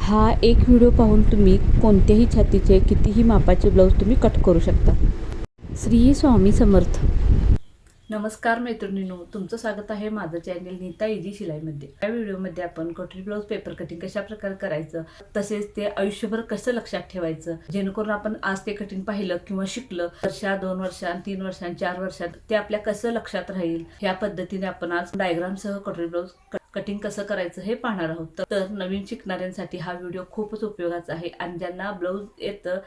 हा एक व्हिडिओ पाहून तुम्ही कोणत्याही छातीचे कितीही मापाचे ब्लाऊज तुम्ही कट करू शकता. श्री स्वामी समर्थ. नमस्कार मैत्रिणींनो, तुमचं स्वागत आहे माझं चॅनल नीता इझी शिलाईमध्ये. या व्हिडिओमध्ये आपण कटोरी ब्लाऊज पेपर कटिंग कशा प्रकारे करायचं, तसेच ते आयुष्यभर कसं लक्षात ठेवायचं, जेणेकरून आपण आज ते कटिंग पाहिलं किंवा शिकलं वर्षात 2 वर्षांत 3 वर्षांत 4 वर्षांत ते आपल्या कसं लक्षात राहील, ह्या पद्धतीने आपण आज डायग्रामसह कटोरी ब्लाऊज कटिंग कसं करायचं हे पाहणार आहोत. तर नवीन शिकणाऱ्यांसाठी हा व्हिडिओ खूपच उपयोगाचा आहे आणि ज्यांना ब्लाऊज येतं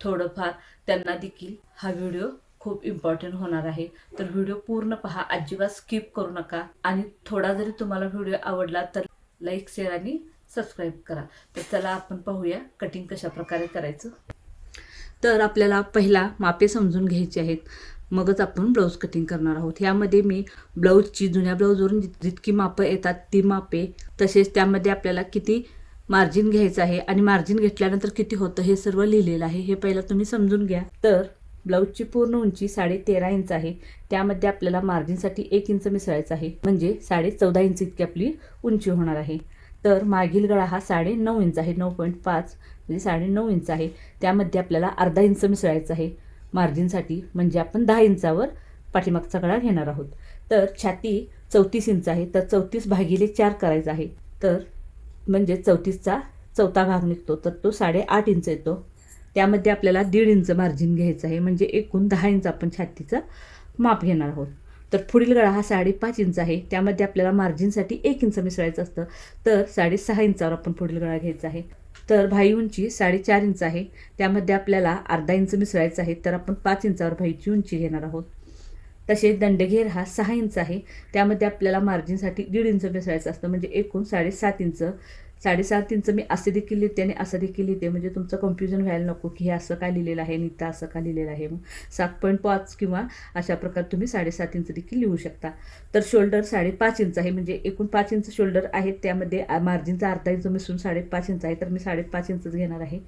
थोडंफार त्यांना देखील हा व्हिडिओ खूप इम्पॉर्टंट होणार आहे. तर व्हिडिओ पूर्ण पहा, अजिबात स्किप करू नका. आणि थोडा जरी तुम्हाला व्हिडिओ आवडला तर लाईक, शेअर आणि सबस्क्राईब करा. तर चला आपण पाहूया कटिंग कशा प्रकारे करायचं. तर आपल्याला पहिला मापे समजून घ्यायची आहेत, मगच आपण ब्लाऊज कटिंग करणार आहोत. यामध्ये मी ब्लाऊजची जुन्या ब्लाऊजवरून जितकी मापं येतात ती मापे, तसेच त्यामध्ये आपल्याला किती मार्जिन घ्यायचं आहे आणि मार्जिन घेतल्यानंतर किती होतं हे सर्व लिहिलेलं आहे. हे पहिलं तुम्ही समजून घ्या. तर ब्लाऊजची पूर्ण उंची 13.5 इंच आहे. त्यामध्ये आपल्याला मार्जिनसाठी 1 इंच मिसळायचं आहे, म्हणजे 14.5 इंच इतकी आपली उंची होणार आहे. तर मागील गळा हा 9.5 इंच आहे, 9.5 म्हणजे 9.5 इंच आहे. त्यामध्ये आपल्याला अर्धा इंच मिसळायचं आहे मार्जिनसाठी, म्हणजे आपण 10 इंचावर पाठीमागचा गळा घेणार आहोत. तर छाती 34 इंच आहे, तर 34/4 करायचा आहे. तर म्हणजे 34चा चौथा भाग निघतो, तर तो 8.5 इंच येतो. त्यामध्ये आपल्याला 1.5 इंच मार्जिन घ्यायचं आहे, म्हणजे एकूण 10 इंच आपण छातीचं माप घेणार आहोत. तर पुढील गळा हा 5.5 इंच आहे. त्यामध्ये आपल्याला मार्जिनसाठी 1 इंच मिसळायचं असतं, तर 6.5 इंचावर आपण पुढील गळा घ्यायचा आहे. तर भाई उंची 4.5 इंच आहे. त्यामध्ये आपल्याला अर्धा इंच मिसळायचं आहे, तर आपण 5 इंचावर भाईची उंची घेणार आहोत. तसेच दंडघेर हा 6 इंच आहे. त्यामध्ये आपल्याला मार्जिनसाठी 1.5 इंच मिसळायचं असतं, म्हणजे एकूण 7.5 इंच. 7.5 इंच मी असे देखील लिहिते आणि असं देखील लिहिते, म्हणजे तुमचं कन्फ्युजन व्हायला नको की हे असं का लिहिलेलं आहे आणि इथं असं का लिहिलेलं आहे. मग 7.5 किंवा अशा प्रकारे तुम्ही 7.5 इंच देखील लिहू शकता. तर शोल्डर 5.5 इंच आहे, म्हणजे एकूण 5 इंच शोल्डर आहेत. त्यामध्ये मार्जिनचा अर्धा इंच मिसळून 5.5 इंच आहे, तर मी 5.5 इंचच घेणार आहे.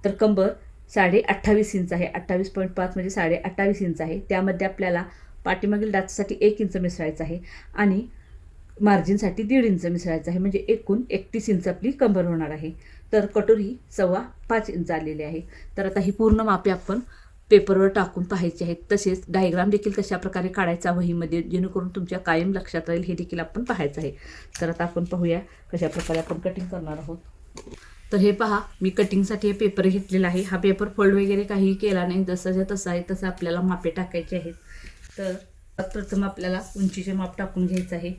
तर कंबर 28.5 इंच आहे. 28.5 म्हणजे 28.5 इंच आहे. त्यामध्ये आपल्याला पाठीमागील डाचसाठी 1 इंच मिसळायचं आहे आणि मार्जिनसाठी 1.5 इंच मिसळायचं आहे, म्हणजे एकूण 31 इंच आपली कंबर होणार आहे. तर कटोरी 5.25 इंच आलेली आहे. तर आता ही पूर्ण मापे आपण पेपरवर टाकून पाहायची आहेत. तसेच डायग्राम देखील कशा प्रकारे काढायचा वहीमध्ये, जेणेकरून तुमच्या कायम लक्षात राहील, हे देखील आपण पाहायचं आहे. तर आता आपण पाहूया कशा प्रकारे आपण कटिंग करणार आहोत. तर हे पहा, मी कटिंगसाठी हे पेपर घेतलेला आहे. हा पेपर फोल्ड वगैरे काहीही केला नाही, जसं तसं आहे तसं आपल्याला मापे टाकायचे आहेत. तर प्रथम आपल्याला उंचीचे माप टाकून घ्यायचं आहे.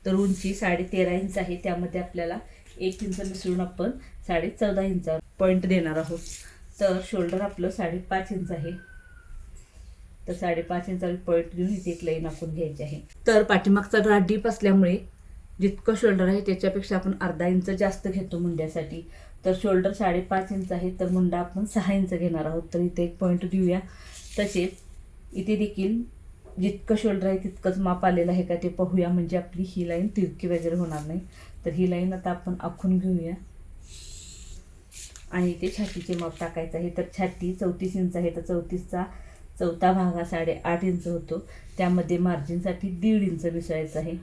तर उंची 13.5 इंच आहे. त्यामध्ये आपल्याला 1 इंच मिसळून आपण 14.5 इंचावर पॉईंट देणार आहोत. तर शोल्डर आपलं 5.5 इंच आहे. तर 5.5 इंचावर पॉईंट देऊन इथे एक लाईन आखून घ्यायची आहे. तर पाठीमागचा गळा डीप असल्यामुळे जितकं शोल्डर आहे त्याच्यापेक्षा आपण अर्धा इंच जास्त घेतो मुंड्यासाठी. तर शोल्डर 5.5 इंच आहे, तर मुंडा आपण 6 इंच घेणार आहोत. तर इथे एक पॉईंट देऊया. तसेच इथे देखील जितकं शोल्डर आहे तितकंच माप आलेलं आहे का ते पाहूया, म्हणजे आपली ही लाईन तिरकी वगैरे होणार नाही. तर ही लाईन आता आपण आखून घेऊया आणि इथे छातीचे माप टाकायचं आहे. तर छाती 34 इंच आहे, तर 34चा चौथा भाग हा 8.5 इंच होतो. त्यामध्ये मार्जिनसाठी 1.5 इंच मिसळायचं आहे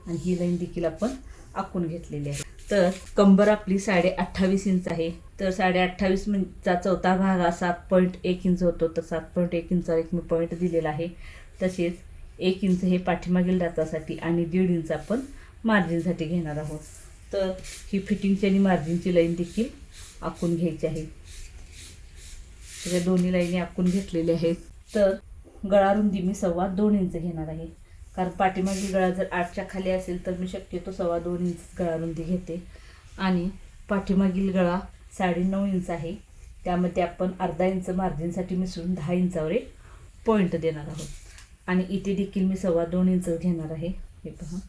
आणि ही लाईन देखील आपण आखून घेतलेली आहे. तर कंबर आपली 28.5 इंच आहे. तर 28.5 चा चौथा भाग हा 7.1 इंच होतो. तर 7.1 इंचावर एक मी पॉईंट दिलेला आहे. तसेच 1 इंच हे पाठीमागील डाचासाठी आणि 1.5 इंच आपण मार्जिनसाठी घेणार आहोत. तर ही फिटिंगची आणि मार्जिनची लाईन देखील आखून घ्यायची आहे. तर या दोन्ही लाईनी आखून घेतलेल्या आहेत. तर गळा रुंदी मी 2.25 इंच घेणार आहे, कारण पाठीमागील गळा जर 8च्या खाली असेल तर मी शक्यतो 2.25 इंच गळा रुंदी घेते. आणि पाठीमागील गळा 9.5 इंच आहे. त्यामध्ये आपण अर्धा इंच मार्जिनसाठी मिसळून 10 इंचावर एक पॉईंट देणार आहोत. आणि इथे देखील मी 2.25 इंच घेणार आहे, हे पहा.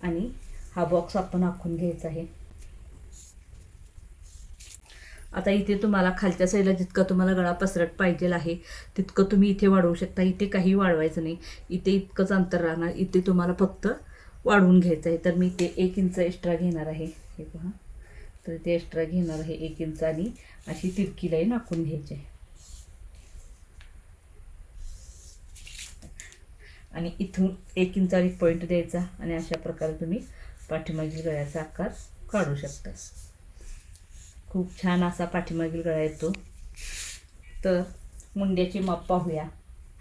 आणि हा बॉक्स आपण आखून घ्यायचा आहे. आता इथे तुम्हाला खालच्या साईडला जितका तुम्हाला गळा पसरट पाहिजे आहे तितकं तुम्ही इथे वाढवू शकता. इथे काही वाढवायचं नाही, इथे इतकंच अंतर राहणार. इथे तुम्हाला फक्त वाढवून घ्यायचं आहे. तर मी इथे 1 इंच एक्स्ट्रा घेणार आहे, हे पहा. तर इथे एक्स्ट्रा घेणार आहे 1 इंच आणि अशी तिरकी लाईन आखून घ्यायची आहे. आणि इथून 1 इंचावर एक पॉईंट द्यायचा आणि अशा प्रकारे तुम्ही पाठीमागील गळ्याचा आकार काढू शकता. खूप छान असा पाठीमागील गळा येतो. तर मुंड्याची माप पाहूया.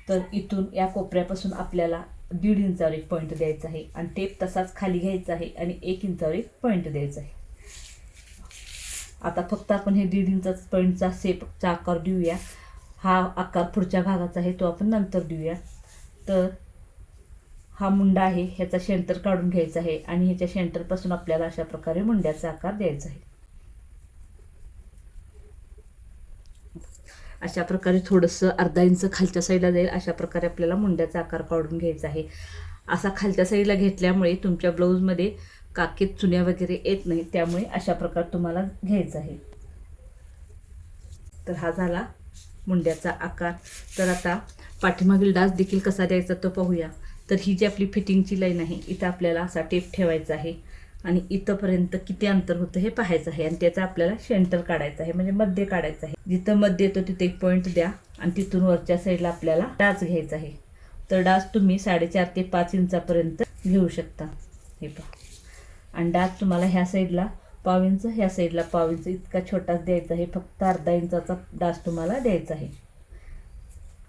तर इथून या कोपऱ्यापासून आपल्याला 1.5 इंचावर एक पॉईंट द्यायचा आहे आणि टेप तसाच खाली घ्यायचा आहे आणि 1 इंचावर एक पॉईंट द्यायचा आहे. आता फक्त आपण हे 1.5 इंचाचा पॉईंटचा शेपचा आकार देऊया. हा आकार पुढच्या भागाचा आहे, तो आपण नंतर देऊया. तर हा मुंडा आहे, ह्याचा सेंटर काढून घ्यायचा आहे आणि ह्याच्या सेंटरपासून आपल्याला अशा प्रकारे मुंड्याचा आकार द्यायचा आहे. अशा प्रकारे थोडंसं अर्धा इंच खालच्या साईडला जाईल अशा प्रकारे आपल्याला मुंड्याचा आकार काढून घ्यायचा आहे. असा खालच्या साईडला घेतल्यामुळे तुमच्या ब्लाऊजमध्ये काखेत चुन्या वगैरे येत नाही, त्यामुळे अशा प्रकारे तुम्हाला घ्यायचा आहे. तर हा झाला मुंड्याचा आकार. तर आता पाठीमागील डास देखील कसा द्यायचा तो पाहूया. तर ही जी आपली फिटिंगची लाईन आहे, इथं आपल्याला असा टेप ठेवायचा आहे आणि इथंपर्यंत किती अंतर होतं हे पाहायचं आहे आणि त्याचा आपल्याला सेंटर काढायचं आहे, म्हणजे मध्य काढायचं आहे. जिथं मध्य येतो तिथे एक पॉईंट द्या आणि तिथून वरच्या साईडला आपल्याला डास घ्यायचा आहे. तर डास तुम्ही 4.5 ते 5 इंचापर्यंत घेऊ शकता. हे पहा. आणि डास तुम्हाला ह्या साईडला पाव इंच, ह्या साईडला पाव इंच इतका छोटाच द्यायचा आहे. फक्त अर्धा इंचाचा डास तुम्हाला द्यायचा आहे,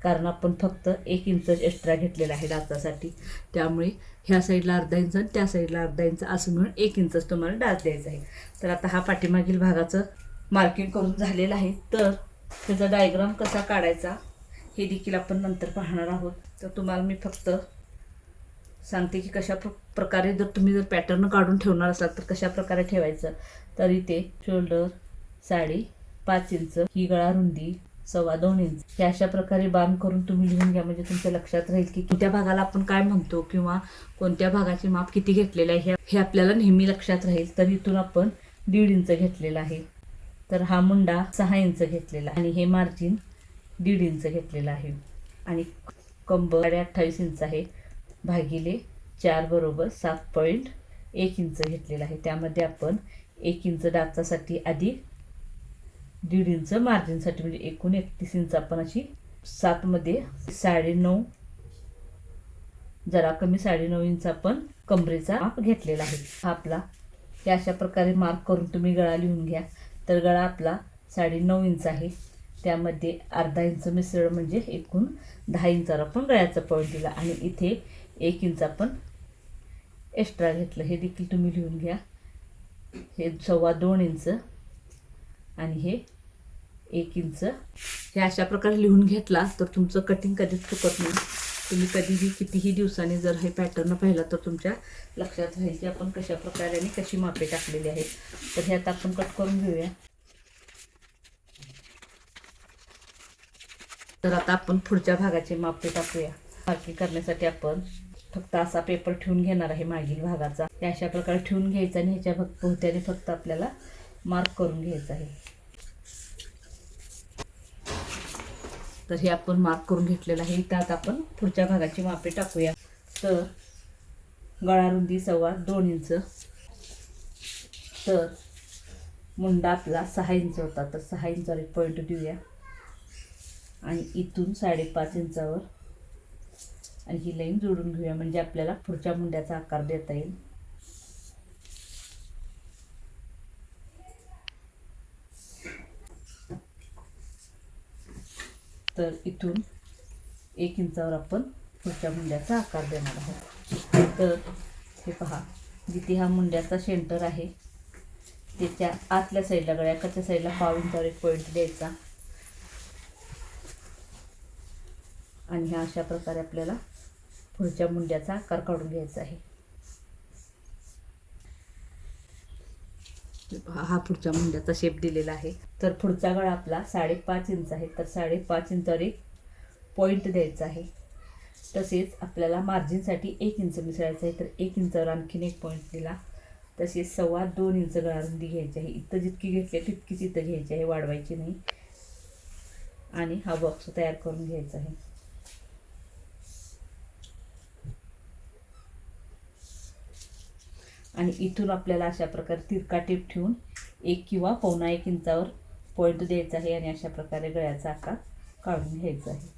कारण आपण फक्त 1 इंच एक्स्ट्रा घेतलेला आहे डासासाठी. त्यामुळे ह्या साईडला अर्धा इंच आणि त्या साईडला अर्धा इंच असं मिळून 1 इंचच तुम्हाला डास द्यायचा आहे. तर आता हा पाठीमागील भागाचं मार्किंग करून झालेलं आहे. तर त्याचा डायग्राम कसा काढायचा हे देखील आपण नंतर पाहणार आहोत. तर तुम्हाला मी फक्त सांगते की कशा प्रकारे तुम्ही जर पॅटर्न काढून ठेवणार असाल तर कशा प्रकारे ठेवायचं. तर इथे शोल्डर 5.5 इंच, ही गळा रुंदी 2.25 इंच, हे अशा प्रकारे बांध करून तुम्ही लिहून घ्या, म्हणजे तुमच्या लक्षात राहील की कोणत्या भागाला आपण काय म्हणतो किंवा कोणत्या भागाची माप किती घेतलेलं आहे हे आपल्याला नेहमी लक्षात राहील. तर इथून आपण 1.5 इंच घेतलेला आहे. तर हा मुंडा 6 इंच घेतलेला आणि हे मार्जिन 1.5 इंच घेतलेलं आहे आणि कंबर 28 इंच आहे, भागिले 4 बरोबर 7.1 इंच घेतलेला आहे. त्यामध्ये आपण 1 इंच डाचासाठी अधिक 1.5 इंच मार्जिनसाठी, म्हणजे एकूण 31 इंच आपण अशी 7 मध्ये 9.5, जरा कमी 9.5 इंच आपण कमरेचा माप घेतलेला आहे. हा आपला हे अशा प्रकारे मार्क करून तुम्ही गळा लिहून घ्या. तर गळा आपला 9.5 इंच आहे, त्यामध्ये अर्धा इंच मिसळ म्हणजे एकूण 10 इंचावर आपण गळ्याचा पॉईंट दिला आणि इथे 1 इंच आपण एक्स्ट्रा घेतलं, हे देखील तुम्ही लिहून घ्या. हे 2.25 इंच आणि हे 1 इंच, हे अशा प्रकारे लिहून घेतला तर तुमचं कटिंग कधीच चुकत नाही. तुम्ही कधीही कितीही दिवसांनी जर हे पॅटर्न पाहिला तर तुमच्या लक्षात राहील की आपण कशा प्रकारे आणि कशी मापे टाकलेली आहेत. तर हे आता आपण कट करून घेऊया. तर आता आपण पुढच्या भागाचे मापे टाकूया. मार्किंग करण्यासाठी आपण फक्त असा पेपर ठेवून घेणार आहे मागील भागाचा. हे अशा प्रकारे ठेवून घ्यायचा आणि ह्याच्या भोवत्याने फक्त आपल्याला मार्क करून घ्यायचं आहे. तर हे आपण मार्क करून घेतलेलं आहे. त्यात आपण पुढच्या भागाची मापे टाकूया. तर गळा रुंदी 2.25 इंच, तर मुंडा आपला 6 इंच होता, तर 6 इंचावर एक पॉईंट देऊया आणि इथून 5.5 इंचावर आणि ही लाईन जोडून घेऊया, म्हणजे आपल्याला पुढच्या मुंड्याचा आकार देता येईल. तर इथून 1 इंचावर आपण पुढच्या मुंड्याचा आकार देणार आहोत. तर हे पहा, जिथे हा मुंड्याचा सेंटर आहे त्याच्या आतल्या साईडला गळ्याच्या साईडला 1.5 इंचावर एक पॉईंट द्यायचा आणि ह्या अशा प्रकारे आपल्याला पुढच्या मुंड्याचा आकार काढून घ्यायचा आहे. हा पुढच्या मुंड्याचा शेप दिलेला आहे. तर पुढचा गळा आपला 5.5 इंच आहे, तर 5.5 इंचावर एक पॉईंट द्यायचा आहे. तसेच आपल्याला मार्जिनसाठी 1 इंच मिसळायचं आहे, तर 1 इंचावर आणखीन एक पॉईंट दिला. तसेच 2.25 इंच गळा रुंदी घ्यायची आहे. इथं जितकी घेतली तितकीच इथं घ्यायची आहे, वाढवायची नाही. आणि हा बॉक्स तयार करून घ्यायचा आहे. आणि इथून आपल्याला अशा प्रकारे तिरका टेप ठेवून 1 किंवा 1.25 इंचावर पॉईंट द्यायचा आहे आणि अशा प्रकारे गळ्याचा आकार काढून घ्यायचा आहे.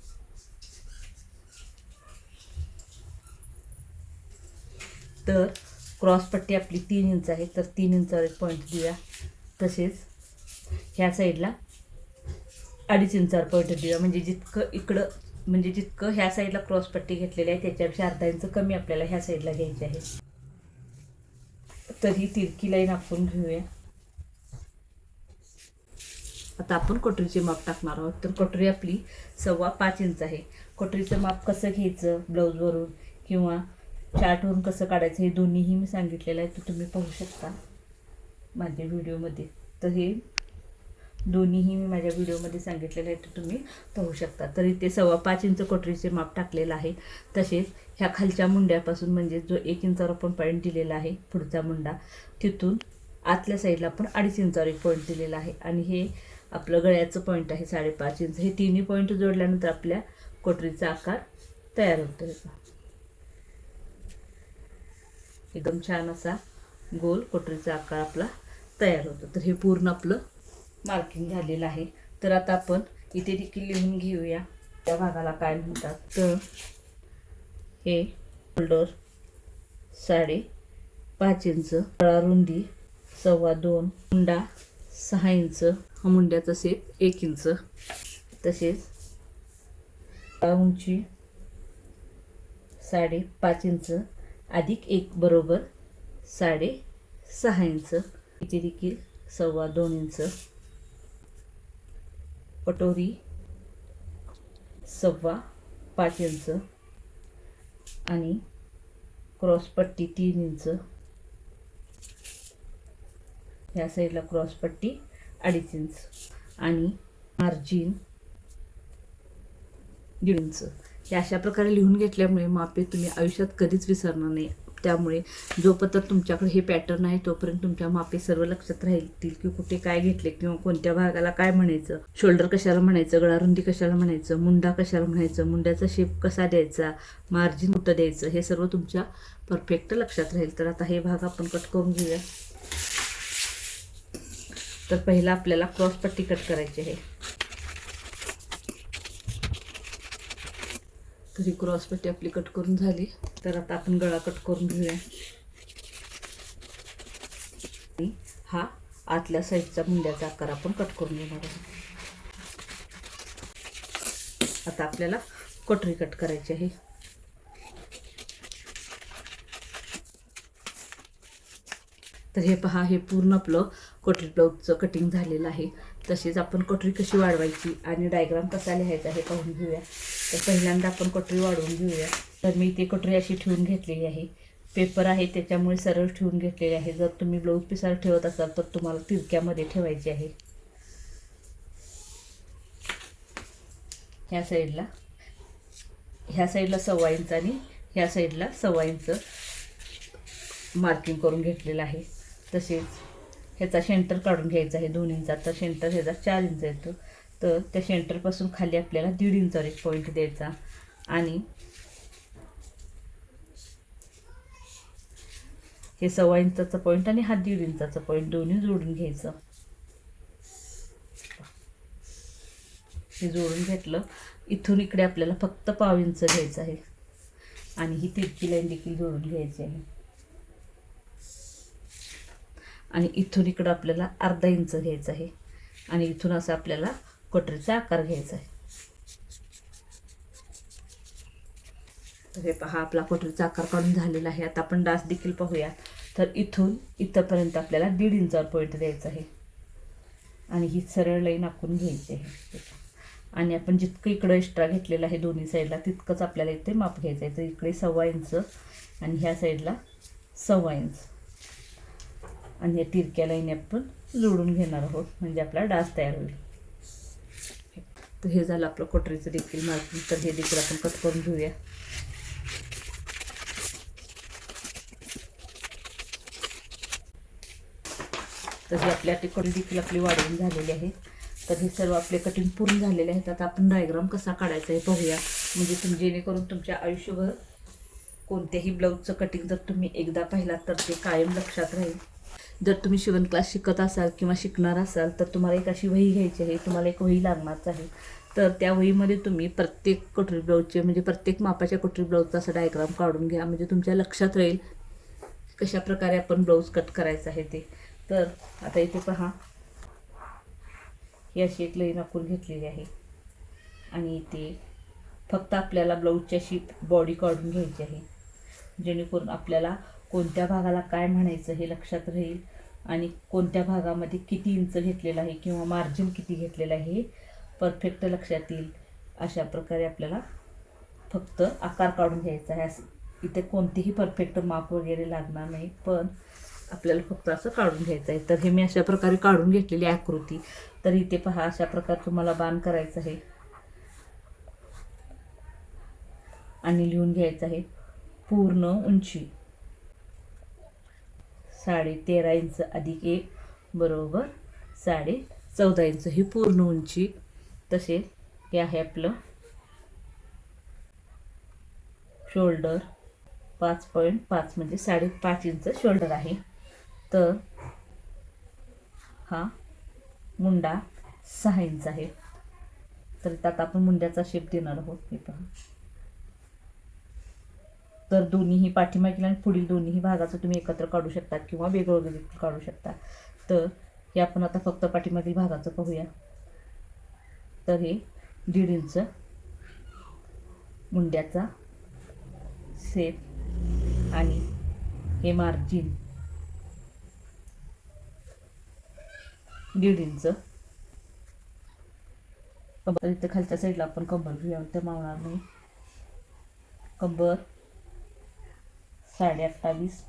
तर क्रॉसपट्टी आपली 3 इंच आहे, तर 3 इंचावर एक पॉईंट देऊया. तसेच ह्या साईडला 2.5 इंचावर पॉईंट देऊया. म्हणजे जितकं ह्या साईडला क्रॉसपट्टी घेतलेली आहे त्याच्यापेक्षा अर्धा इंच कमी आपल्याला ह्या साईडला घ्यायची आहे. तर ही तिरकी लाईन आपण घेऊया. आता आपण कटोरीचे माप टाकणार आहोत. तर कटोरी आपली 5.25 इंच आहे. कटोरीचं माप कसं घ्यायचं ब्लाऊजवरून किंवा चार्टवरून कसं काढायचं हे दोन्हीही मी सांगितलेलं आहे, तर तुम्ही पाहू शकता माझ्या व्हिडिओमध्ये. तर हे दोन्हीही मी माझ्या व्हिडिओमध्ये सांगितलेलं आहे, तर तुम्ही पाहू शकता. तर इथे 5.25 इंच कटोरीचे माप टाकलेलं आहे. तसेच ह्या खालच्या मुंड्यापासून म्हणजे जो 1 इंचावर आपण पॉईंट दिलेला आहे पुढचा मुंडा, तिथून आतल्या साईडला आपण 2.5 इंचावर एक पॉईंट दिलेला आहे. आणि हे आपलं गळ्याचं पॉईंट आहे 5.5 इंच. हे तिन्ही पॉईंट जोडल्यानंतर आपल्या कटोरीचा आकार तयार होतो. एकदम छान असा गोल कटोरीचा आकार आपला तयार होतो. तर हे पूर्ण आपलं मार्किंग झालेलं आहे. तर आता आपण इथे देखील लिहून घेऊया त्या भागाला काय म्हणतात. तर हे शोल्डर 5.5 इंच, गळा रुंदी 2.25, मुंडा 6 इंच, हा मुंड्याचा सेप 1 इंच, तसेच उंची 5.5 इंच अधिक 1 बरोबर 6.5 इंच. इथे देखील 2.25 इंच, कटोरी 5.25 इंच आणि क्रॉसपट्टी 3 इंच. ह्या साईडला क्रॉसपट्टी 2.5 इंच आणि मार्जिन 1.5 इंच. हे अशा प्रकारे लिहून घेतल्यामुळे मापे तुम्ही आयुष्यात कधीच विसरणार नाही. त्यामुळे जोपर्यंत तुमच्याकडे हे पॅटर्न आहे तोपर्यंत तुमच्या मापे सर्व लक्षात राहतील की कुठे काय घेतले किंवा कोणत्या भागाला काय म्हणायचं, शोल्डर कशाला म्हणायचं, गळारुंदी कशाला म्हणायचं, मुंडा कशाला म्हणायचं, मुंड्याचा शेप कसा द्यायचा, मार्जिन कुठं द्यायचं, हे सर्व तुमच्या परफेक्ट लक्षात राहील. तर आता हे भाग आपण कट करून घेऊया. तर पहिला आपल्याला क्रॉसपट्टी कट करायची आहे. तर ही क्रॉसपट्टी आपली कट करून झाली. तर आता आपण गळा कट करून घेऊया. आणि हा आतल्या साईडचा मुंड्याचा आकार आपण कट करून घेणार आहोत. आता आपल्याला कटोरी कट करायची आहे. तर हे पहा, हे पूर्ण आपलं कटोरी ब्लाऊजचं कटिंग झालेलं आहे. तसेच आपण कटोरी कशी वाढवायची आणि डायग्राम कसा लिहायचा हे पाहून घेऊया. तर पहिल्यांदा आपण कटोरी वाढवून घेऊया. तर मी इथे कटोरी अशी ठेवून घेतलेली आहे. पेपर आहे त्याच्यामुळे सरळ ठेवून घेतलेली आहे. जर तुम्ही ब्लाऊज पिसार ठेवत असाल तर तुम्हाला तिरक्यामध्ये ठेवायची आहे. ह्या साईडला 1.25 इंच आणि ह्या साईडला 1.25 इंच मार्किंग करून घेतलेलं आहे. तसेच ह्याचा सेंटर काढून घ्यायचा आहे 2 इंचाचा. सेंटर ह्याचा 4 इंच येतो. तर त्या सेंटरपासून खाली आपल्याला 1.5 इंचावर एक पॉईंट द्यायचा आणि हे 1.25 इंचाचा पॉईंट आणि हा 1.5 इंचाचा पॉईंट दोन्ही जोडून घ्यायचं. हे जोडून घेतलं. इथून इकडे आपल्याला फक्त 1.5 इंच घ्यायचं आहे आणि ही तिरकी लाईन देखील जोडून घ्यायची आहे. आणि इथून इकडं आपल्याला अर्धा इंच घ्यायचं आहे आणि इथून असं आपल्याला कटोरीचा आकार घ्यायचा आहे. तर हे पहा, आपला कटोरीचा आकार काढून झालेला आहे. आता आपण डास देखील पाहूया. तर इथून इथंपर्यंत आपल्याला 1.5 इंचावर पॉईंट द्यायचा आहे आणि ही सरळ लाईन आखून घ्यायची आहे. आणि आपण जितकं इकडं एक्स्ट्रा घेतलेलं आहे दोन्ही साईडला तितकंच आपल्याला इथे माप घ्यायचं आहे. तर इकडे 1.25 इंच आणि ह्या साईडला 1.25 इंच आणि या तिरक्या लाईन आपण जोडून घेणार आहोत म्हणजे आपला डास तयार होईल. तर हे झालं आपलं कटोरीचं देखील मार्किंग. तर हे देखील आपण कट करून घेऊया. तर ही आपली कटोरी देखील आपली वाढवून झालेली आहे. तर हे सर्व आपले कटिंग पूर्ण झालेले आहेत. आता आपण डायग्राम कसा काढायचा हे पाहूया. म्हणजे जेणेकरून तुमच्या आयुष्यभर कोणत्याही ब्लाऊजचं कटिंग जर तुम्ही एकदा पाहिलात तर ते कायम लक्षात राहील. जर तुम्ही शिवण क्लास शिकत असाल किंवा शिकणार असाल तर तुम्हाला एक अशी वही घ्यायची आहे. तुम्हाला एक वही लागणारच आहे. तर त्या वहीमध्ये तुम्ही प्रत्येक कटोरी ब्लाऊजचे म्हणजे प्रत्येक मापाच्या कटोरी ब्लाऊजचा असा डायग्राम काढून घ्या. म्हणजे तुमच्या लक्षात राहील कशा प्रकारे आपण ब्लाऊज कट करायचं आहे ते. तर आता इथे पहा, ही अशी एक लाईन आखून घेतलेली आहे आणि इथे फक्त आपल्याला ब्लाऊजची अशी बॉडी काढून घ्यायची आहे, जेणेकरून आपल्याला कोणत्या भागाला काय म्हणायचं हे लक्षात राहील आणि कोणत्या भागामध्ये किती इंच घेतलेलं आहे किंवा मार्जिन किती घेतलेलं आहे हे परफेक्ट लक्षात येईल. अशा प्रकारे आपल्याला फक्त आकार काढून घ्यायचा आहे. इथे कोणतेही परफेक्ट माप वगैरे लागणार नाही, पण आपल्याला फक्त असं काढून घ्यायचं आहे. तर हे मी अशा प्रकारे काढून घेतलेली आकृती. तर इथे पहा, अशा प्रकारे तुम्हाला बाण करायचं आहे आणि लिहून घ्यायचं आहे पूर्ण उंची 13.5 इंच अधिक 1 बरोबर 14.5 इंच ही पूर्ण उंची. तसे हे आहे आपलं शोल्डर 5.5 म्हणजे 5.5 इंच शोल्डर आहे. तर हा मुंडा 6 इंच आहे. तर आता आपण मुंड्याचा शेप देणार आहोत. हे पहा, तर दोन्हीही पाठीमागील आणि पुढील दोन्हीही भागाचं तुम्ही एकत्र काढू शकता किंवा वेगवेगळे देखील काढू शकता. तर हे आपण आता फक्त पाठीमागील भागाचं पाहूया. तर हे 1.5 इंच मुंड्याचा शेप आणि हे मार्जिन 1.5 इंच. कंबर इथे खालच्या साईडला आपण कंबर घेऊया, तर मावणार नाही. कंबर 28.5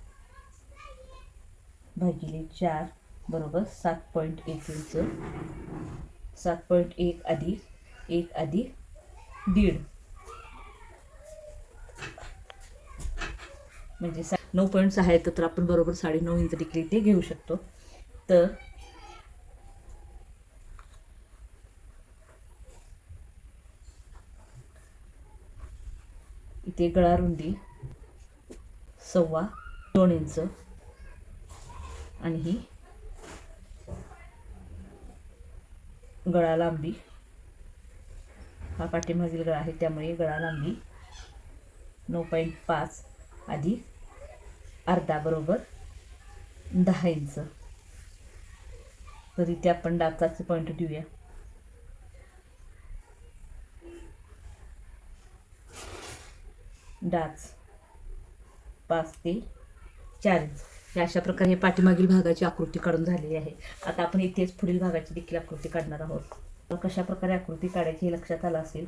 भागिले 4 बरोबर 7.1 इंच. 7.1 अधिक 1 अधिक 1.5 म्हणजे 9.6 आहे. तर आपण बरोबर 9.5 इंच देखील इथे घेऊ शकतो. तर इथे गळा रुंदी 2.25 इंच आणि ही गळा लांबी, हा पाठीमागील गळा आहे त्यामुळे गळा लांबी 9.5 अधिक अर्धा बरोबर 10 इंच. तर इथे आपण डाचाचे पॉईंट देऊया. डाच 5 ते 4 इंच. हे अशा प्रकारे हे पाठीमागील भागाची आकृती काढून झालेली आहे. आता आपण इथेच पुढील भागाची देखील आकृती काढणार आहोत. तर कशा प्रकारे आकृती काढायची हे लक्षात आलं असेल.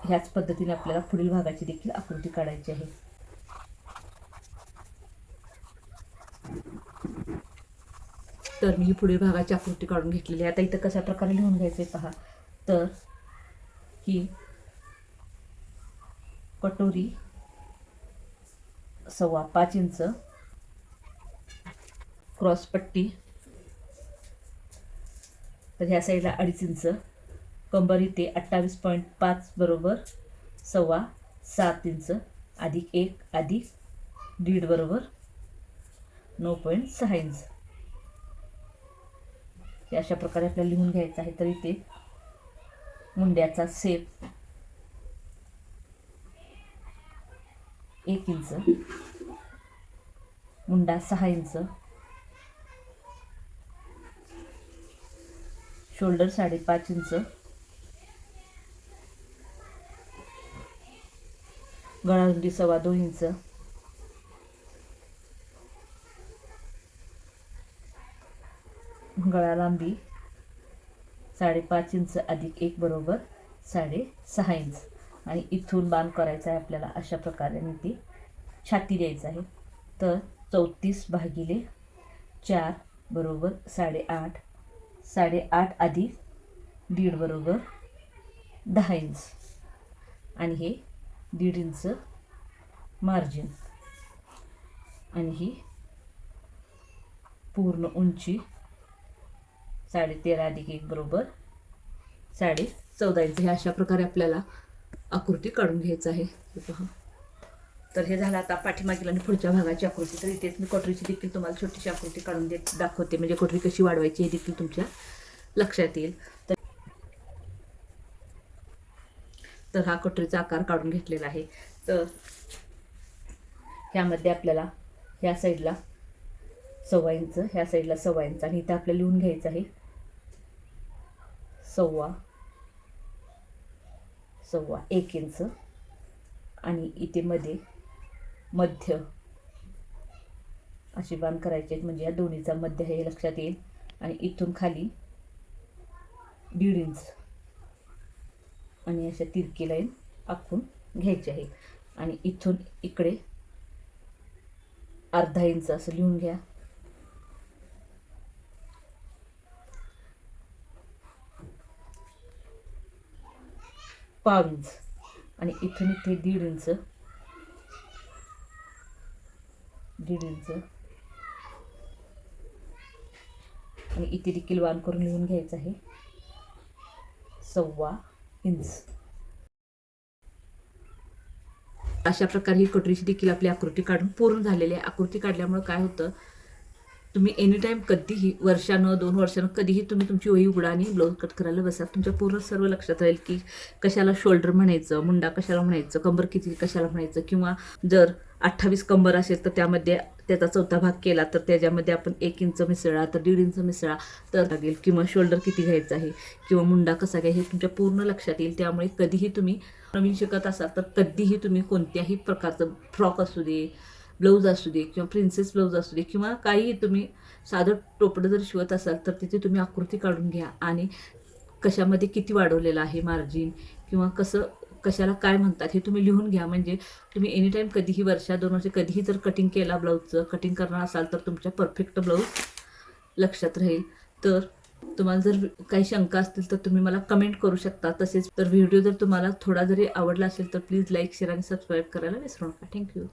ह्याच पद्धतीने आपल्याला पुढील भागाची देखील आकृती काढायची आहे. तर मी पुढील भागाची आकृती काढून घेतलेली आहे. आता इथं कशा प्रकारे लिहून घ्यायचे पहा. तर ही कटोरी 5.25 इंच क्रॉस पट्टी, तर ह्या साईडला 2.5 इंच. कंबर इथे 28.5 बरोबर 7.25 इंच अधिक 1 अधिक 1.5 बरोबर 9.6 इंच. हे अशा प्रकारे आपल्याला लिहून घ्यायचं आहे. तर इथे मुंड्याचा शेप 1 इंच, मुंडा 6 इंच, शोल्डर 5.5 इंच, गळा रुंदी 2.25 इंच, गळा लांबी 5.5 इंच अधिक 1 बरोबर 6.5 इंच. आणि इथून बाण करायचा आहे आपल्याला. अशा प्रकारे ती छाती द्यायचं आहे. तर 34 भागिले 4 बरोबर 8.5, 8.5 अधिक 1.5 बरोबर 10 इंच आणि हे 1.5 इंच मार्जिन आणि ही पूर्ण उंची 13.5 अधिक 1 बरोबर 14.5 इंच. हे अशा प्रकारे आपल्याला आकृती काढून घ्यायचं आहे. पहा, तर हे झालं आता पाठीमागील आणि पुढच्या भागाची आकृती. तर इथेच मी कटोरीची देखील तुम्हाला छोटीशी आकृती काढून दाखवते, म्हणजे कटोरी कशी वाढवायची हे देखील तुमच्या लक्षात येईल. तर हा कटोरीचा आकार काढून घेतलेला आहे. तर ह्यामध्ये आपल्याला ह्या साईडला 1.25 इंच, ह्या साईडला 1.25 इंच आणि इथं आपल्याला लिहून घ्यायचं आहे 1.25 इंच आणि इथे मध्य अशी बाण करायची आहेत, म्हणजे या दोन्हीचा मध्य हे लक्षात येईल. आणि इथून खाली 1.5 इंच आणि अशा तिरकी लाईन आखून घ्यायची आहे. आणि इथून इकडे 0.5 इंच असं लिहून घ्या. पाव इंच आणि इथून इथे 1.5 इंच, 1.5 इंच आणि इथे देखील वाण करून लिहून घ्यायचं आहे 1.25 इंच. अशा प्रकारे ही कटोरीची देखील आपली आकृती काढून पूर्ण झालेली आहे. आकृती काढल्यामुळे काय होतं, तुम्ही एनी टाईम कधीही वर्षानं 2 वर्षानं कधीही तुम्ही तुमची वही उघडा आणि ब्लाऊज कट करायला बसा. तुमच्या पूर्ण सर्व लक्षात राहील की कशाला शोल्डर म्हणायचं, मुंडा कशाला म्हणायचं, कंबर किती कशाला म्हणायचं. किंवा जर 28 कंबर असेल तर त्यामध्ये त्याचा 4था भाग केला तर त्याच्यामध्ये आपण 1 इंच मिसळा तर 1.5 इंच मिसळा तर लागेल. किंवा शोल्डर किती घ्यायचं आहे किंवा मुंडा कसा घ्यायचा हे तुमच्या पूर्ण लक्षात येईल. त्यामुळे कधीही तुम्ही नवीन शिकत असाल तर कधीही तुम्ही कोणत्याही प्रकारचं फ्रॉक असू दे, ब्लाऊज असू दे किंवा प्रिन्सेस ब्लाऊज असू दे किंवा काहीही तुम्ही साधं टोपडं जर शिवत असाल तर तिथे तुम्ही आकृती काढून घ्या आणि कशामध्ये किती वाढवलेलं आहे मार्जिन किंवा कशाला काय म्हणतात हे तुम्ही लिहून घ्या. म्हणजे तुम्ही एनी टाईम कधीही 2 वर्ष कधीही जर कटिंग केला, ब्लाऊजचं कटिंग करणार असाल तर तुमच्या परफेक्ट ब्लाऊज लक्षात राहील. तर तुम्हाला जर काही शंका असतील तर तुम्ही मला कमेंट करू शकता. तसेच तर व्हिडिओ जर तुम्हाला थोडा जरी आवडला असेल तर प्लीज लाईक, शेअर आणि सबस्क्राईब करायला विसरू नका. थँक्यू.